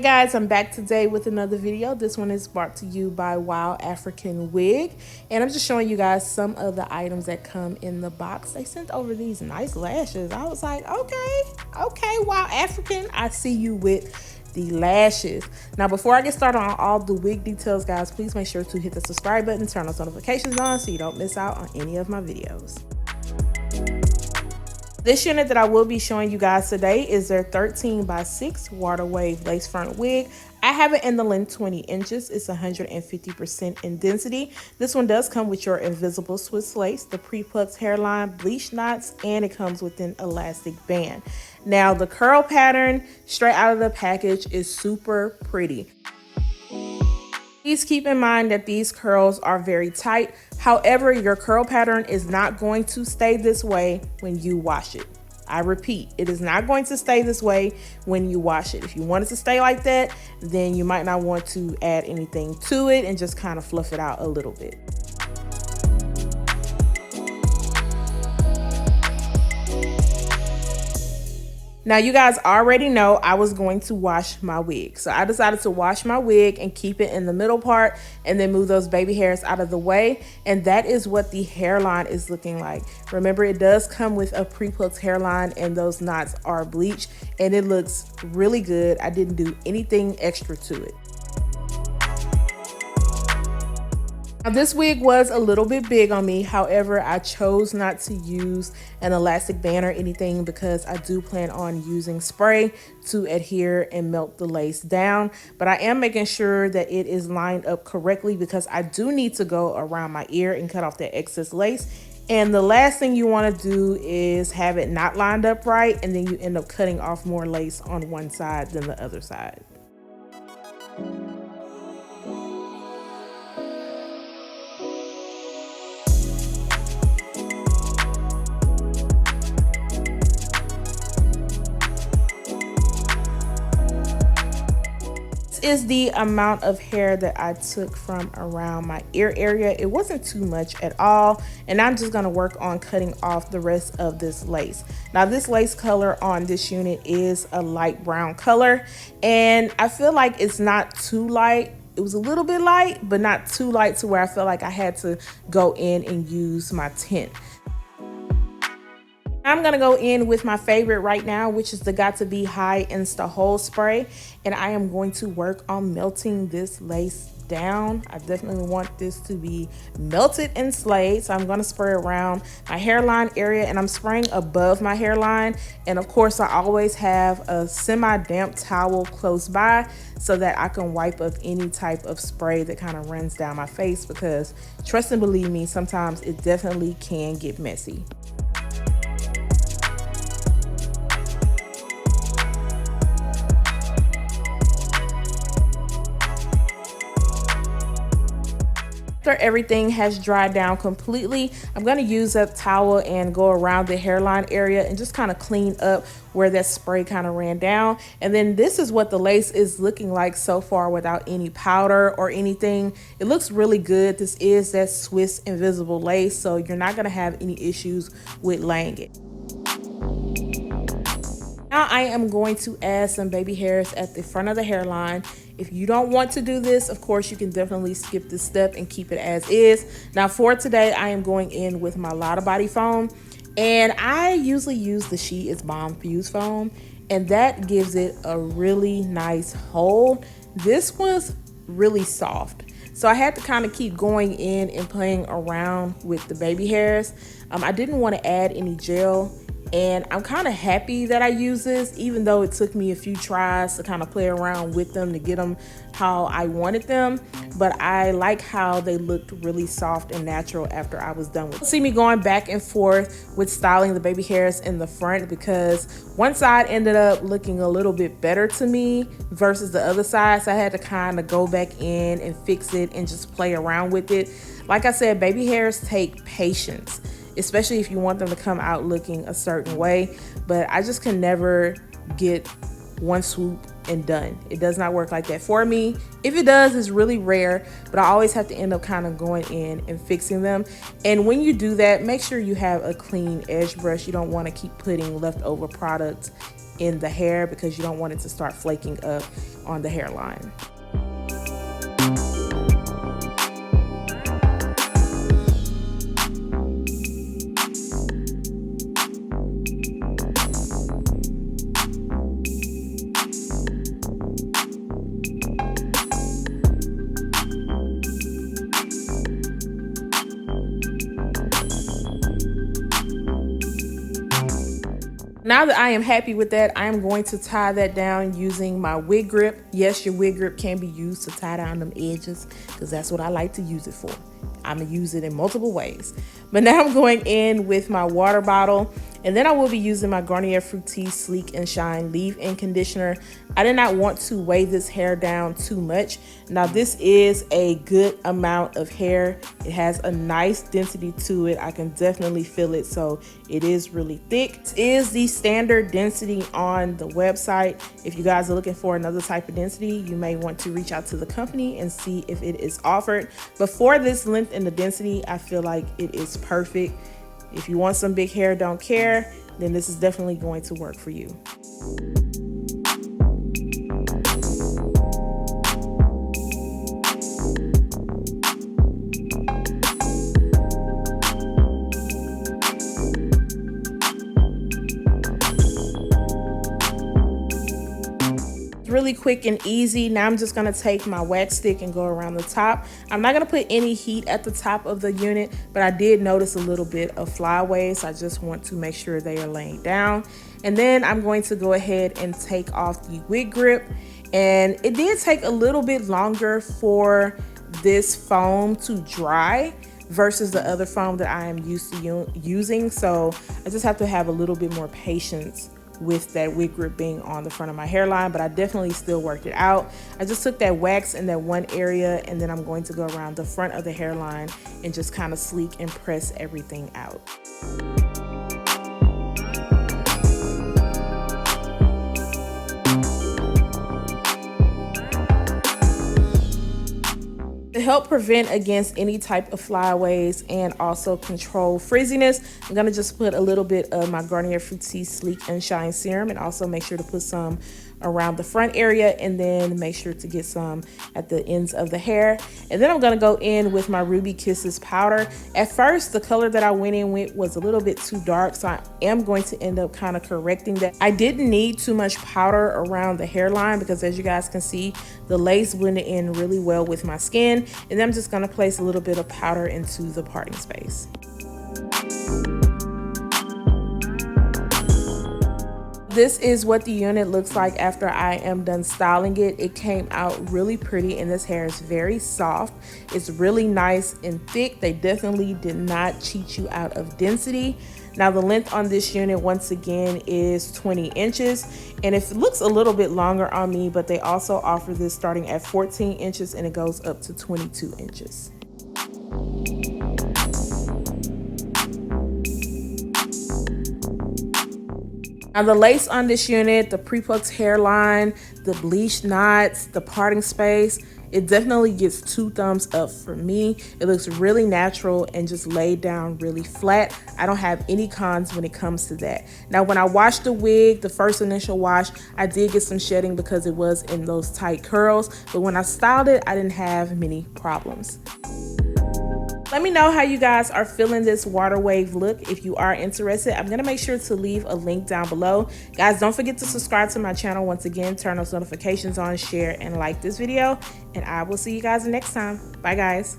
Hey guys, I'm back today with another video. This one is brought to you by WowAfrican Wig, and I'm just showing you guys some of the items that come in the box. They sent over these nice lashes. I was like, okay, WowAfrican, I see you with the lashes. Now, before I get started on all the wig details, guys, please make sure to hit the subscribe button, turn those notifications on so you don't miss out on any of my videos. This unit that I will be showing you guys today is their 13x6 water wave lace front wig. I have it in the length 20 inches. It's 150% in density. This one does come with your invisible Swiss lace, the pre-plucked hairline, bleach knots, and it comes with an elastic band. Now, the curl pattern straight out of the package is super pretty. Please keep in mind that these curls are very tight. However, your curl pattern is not going to stay this way when you wash it. I repeat, it is not going to stay this way when you wash it. If you want it to stay like that, then you might not want to add anything to it and just kind of fluff it out a little bit. Now, you guys already know I was going to wash my wig. So I decided to wash my wig and keep it in the middle part and then move those baby hairs out of the way. And that is what the hairline is looking like. Remember, it does come with a pre-plucked hairline and those knots are bleached and it looks really good. I didn't do anything extra to it. Now, this wig was a little bit big on me. However, I chose not to use an elastic band or anything because I do plan on using spray to adhere and melt the lace down. But I am making sure that it is lined up correctly because I do need to go around my ear and cut off that excess lace. And the last thing you want to do is have it not lined up right, and then you end up cutting off more lace on one side than the other side. Is the amount of hair that I took from around my ear area. It wasn't too much at all, and I'm just going to work on cutting off the rest of this lace. Now, this lace color on this unit is a light brown color, and I feel like it's not too light. It was a little bit light, but not too light to where I felt like I had to go in and use my tint. I'm gonna go in with my favorite right now, which is the Got to Be High Insta Hold Spray, and I am going to work on melting this lace down. I definitely want this to be melted and slayed, so I'm gonna spray around my hairline area, and I'm spraying above my hairline. And of course, I always have a semi-damp towel close by so that I can wipe up any type of spray that kind of runs down my face, because trust and believe me, sometimes it definitely can get messy. After everything has dried down completely, I'm going to use a towel and go around the hairline area and just kind of clean up where that spray kind of ran down. And then this is what the lace is looking like so far without any powder or anything. It looks really good. This is that Swiss invisible lace, so you're not going to have any issues with laying it. Now I am going to add some baby hairs at the front of the hairline. If you don't want to do this, of course, you can definitely skip this step and keep it as is. Now for today, I am going in with my Lotta body foam, and I usually use the She Is Bomb Fuse foam, and that gives it a really nice hold. This was really soft, so I had to kind of keep going in and playing around with the baby hairs. I didn't want to add any gel, and I'm kind of happy that I use this, even though it took me a few tries to kind of play around with them to get them how I wanted them. But I like how they looked really soft and natural after I was done with it. See me going back and forth with styling the baby hairs in the front, because one side ended up looking a little bit better to me versus the other side. So I had to kind of go back in and fix it and just play around with it. Like I said, baby hairs take patience, especially if you want them to come out looking a certain way. But I just can never get one swoop and done. It does not work like that for me. If it does, it's really rare, but I always have to end up kind of going in and fixing them. And when you do that, make sure you have a clean edge brush. You don't want to keep putting leftover product in the hair because you don't want it to start flaking up on the hairline. Now that I am happy with that, I am going to tie that down using my wig grip. Yes, your wig grip can be used to tie down them edges because that's what I like to use it for. I'm gonna use it in multiple ways. But now I'm going in with my water bottle, and then I will be using my Garnier Fructis Sleek and Shine Leave-In Conditioner. I did not want to weigh this hair down too much. Now this is a good amount of hair. It has a nice density to it. I can definitely feel it, so it is really thick. This is the standard density on the website. If you guys are looking for another type of density, you may want to reach out to the company and see if it is offered. But for this length and the density, I feel like it is perfect. If you want some big hair, don't care, then this is definitely going to work for you. Really quick and easy. Now I'm just going to take my wax stick and go around the top. I'm not going to put any heat at the top of the unit, but I did notice a little bit of flyaways. So I just want to make sure they are laying down. And then I'm going to go ahead and take off the wig grip. And it did take a little bit longer for this foam to dry versus the other foam that I am used to using. So I just have to have a little bit more patience with that wig grip being on the front of my hairline, but I definitely still worked it out. I just took that wax in that one area, and then I'm going to go around the front of the hairline and just kind of sleek and press everything out. To help prevent against any type of flyaways and also control frizziness, I'm going to just put a little bit of my Garnier Fructis Sleek and Shine Serum, and also make sure to put some around the front area, and then make sure to get some at the ends of the hair. And then I'm going to go in with my Ruby Kisses powder. At first, the color that I went in with was a little bit too dark, so I am going to end up kind of correcting that. I didn't need too much powder around the hairline because, as you guys can see, the lace blended in really well with my skin. And then I'm just going to place a little bit of powder into the parting space. This is what the unit looks like after I am done styling it. It came out really pretty, and this hair is very soft. It's really nice and thick. They definitely did not cheat you out of density. Now the length on this unit once again is 20 inches, and it looks a little bit longer on me, but they also offer this starting at 14 inches and it goes up to 22 inches. Now the lace on this unit, the pre-plucked hairline, the bleached knots, the parting space, it definitely gets 2 thumbs up for me. It looks really natural and just laid down really flat. I don't have any cons when it comes to that. Now when I washed the wig, the first initial wash, I did get some shedding because it was in those tight curls, but when I styled it, I didn't have many problems. Let me know how you guys are feeling this water wave look. If you are interested, I'm gonna make sure to leave a link down below. Guys, don't forget to subscribe to my channel. Once again, turn those notifications on, share, and like this video, and I will see you guys next time. Bye guys.